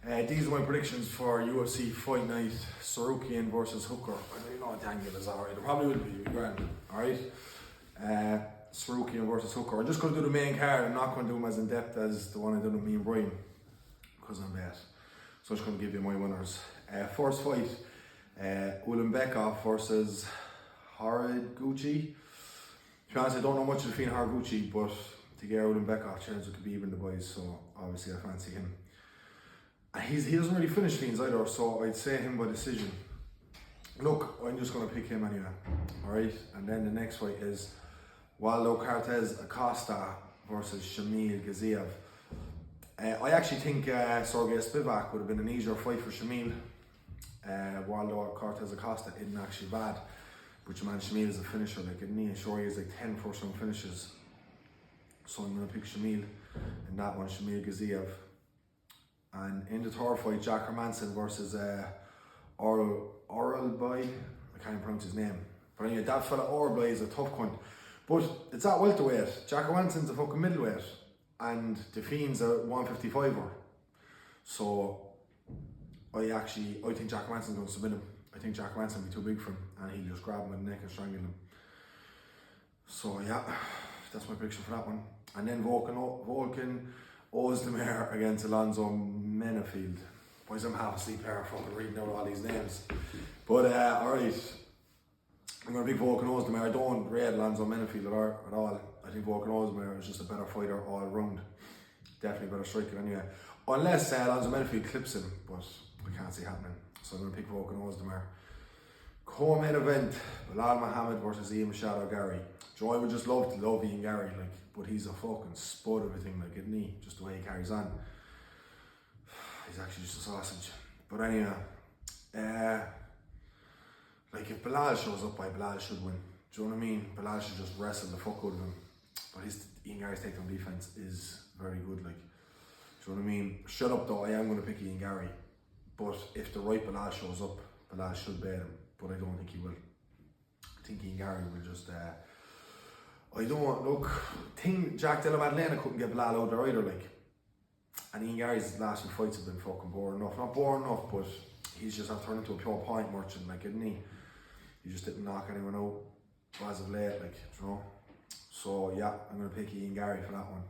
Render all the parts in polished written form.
These are my predictions for UFC Fight Night, Sarukian versus Hooker. I don't know what the angle is, alright. It probably will be grand, alright? Sarukian versus Hooker. I'm just going to do the main card. I'm not going to do them as in depth as the one I did with me and Brian, because I'm bad. So I'm just going to give you my winners. First fight, Ulanbekov versus Horiguchi. To be honest, I don't know much of the Horiguchi, but to get Ulanbekov, chance it could be even the boys, so obviously I fancy him. And he doesn't really finish Fiends either, so I'd say him by decision. Look, I'm just going to pick him anyway, alright? And then the next fight is Waldo Cortez Acosta versus Shamil Gaziev. I actually think Sergey Spivak would have been an easier fight for Shamil. Waldo Cortez Acosta isn't actually bad, but your man Shamil is a finisher, like, isn't he? Sure, he has like 10 first round finishes. So I'm going to pick Shamil in that one, Shamil Gaziev. And in the third fight, Jack Hermanson versus Oral Boy. I can't even pronounce his name. But anyway, that fella Oral Boy is a tough cunt. But it's at welterweight. Jack Hermanson's a fucking middleweight. And the Fiend's a 155er. So I think Jack Hermanson's going to submit him. I think Jack Hermanson will be too big for him. And he'll just grab him by the neck and strangle him. So yeah, that's my prediction for that one. And then Volkan Ozdemir against Alonzo Menafield. Boys, I'm half asleep here fucking reading out all these names. But alright, I'm going to pick Volkan Ozdemir. I don't rate Alonzo Menafield at all. I think Volkan Ozdemir is just a better fighter all round. Definitely a better striker anyway. Unless Alonzo Menafield clips him, but I can't see it happening. So I'm going to pick Volkan Ozdemir. Co-main event, Bilal Muhammad versus Ian Machado Gary. Joe, I would just love Ian Gary, like, but he's a fucking spud of a thing, like, isn't he? Just the way he carries on. He's actually just a sausage. But anyway, like, if Bilal shows up, Bilal should win. Do you know what I mean? Bilal should just wrestle the fuck out of him. But Ian Gary's takedown defense is very good, like. Do you know what I mean? Shut up though, I am going to pick Ian Gary. But if the right Bilal shows up, Bilal should beat him. But I don't think he will. I think Ian Gary will just, Jack Della Maddalena couldn't get Bilal out there either, like. And Ian Gary's last few fights have been fucking boring enough. Not boring enough, but he's just turned into a pure point merchant, like, isn't he? He just didn't knock anyone out as of late, like, you know. So yeah, I'm going to pick Ian Gary for that one.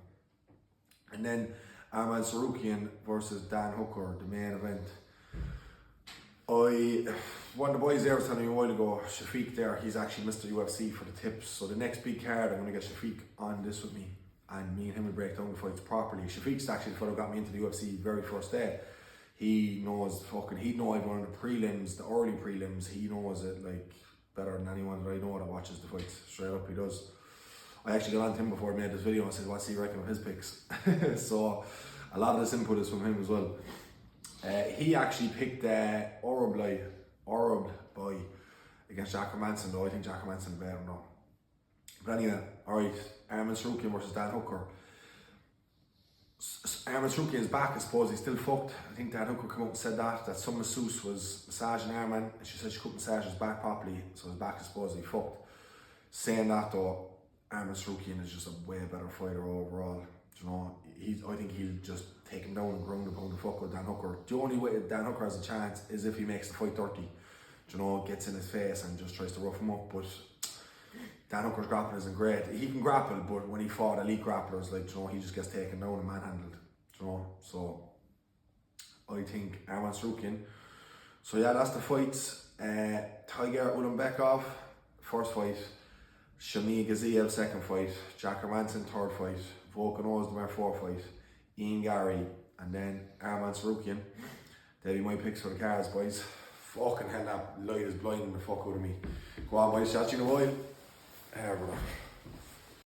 And then Arman Sarukian versus Dan Hooker, the main event. One of the boys there was telling me a while ago, Shafiq there, he's actually Mr. UFC for the tips. So the next big card, I'm going to get Shafiq on this with me. And me and him will break down the fights properly. Shafiq's actually the fellow who got me into the UFC very first day. He knows he'd know I've won the prelims, the early prelims. He knows it like better than anyone that I know that watches the fights. Straight up, he does. I actually got on to him before I made this video and said, what's he reckon of his picks? So a lot of this input is from him as well. He actually picked Orab Boy against Jack Hermanson, though I think Jack Hermanson better him though. But anyway, alright, Arman Sarukian versus Dan Hooker. Arman Sarukian is back, I suppose. He's still fucked. I think Dan Hooker came out and said that some masseuse was massaging Arman and she said she couldn't massage his back properly, so his back is supposedly fucked. Saying that though, Arman Sarukian is just a way better fighter overall. You know, I think he'll just take him down and ground and pound the fuck with Dan Hooker. The only way Dan Hooker has a chance is if he makes the fight dirty. You know, gets in his face and just tries to rough him up. But Dan Hooker's grappling isn't great. He can grapple, but when he fought elite grapplers, like, you know, he just gets taken down and manhandled. You know, so I think Arman Sarukian. So yeah, that's the fights. Tiger Ulanbekov, first fight. Shamil Gaziev, second fight. Jack Hermanson, third fight. Volkan Ozdemir, fourth fight. Ian Gary, and then Arman Sarukian. They'll be my picks for the cards, boys. Fucking hell, that light is blinding the fuck out of me. Go on, boys, chat you in a while. Brother.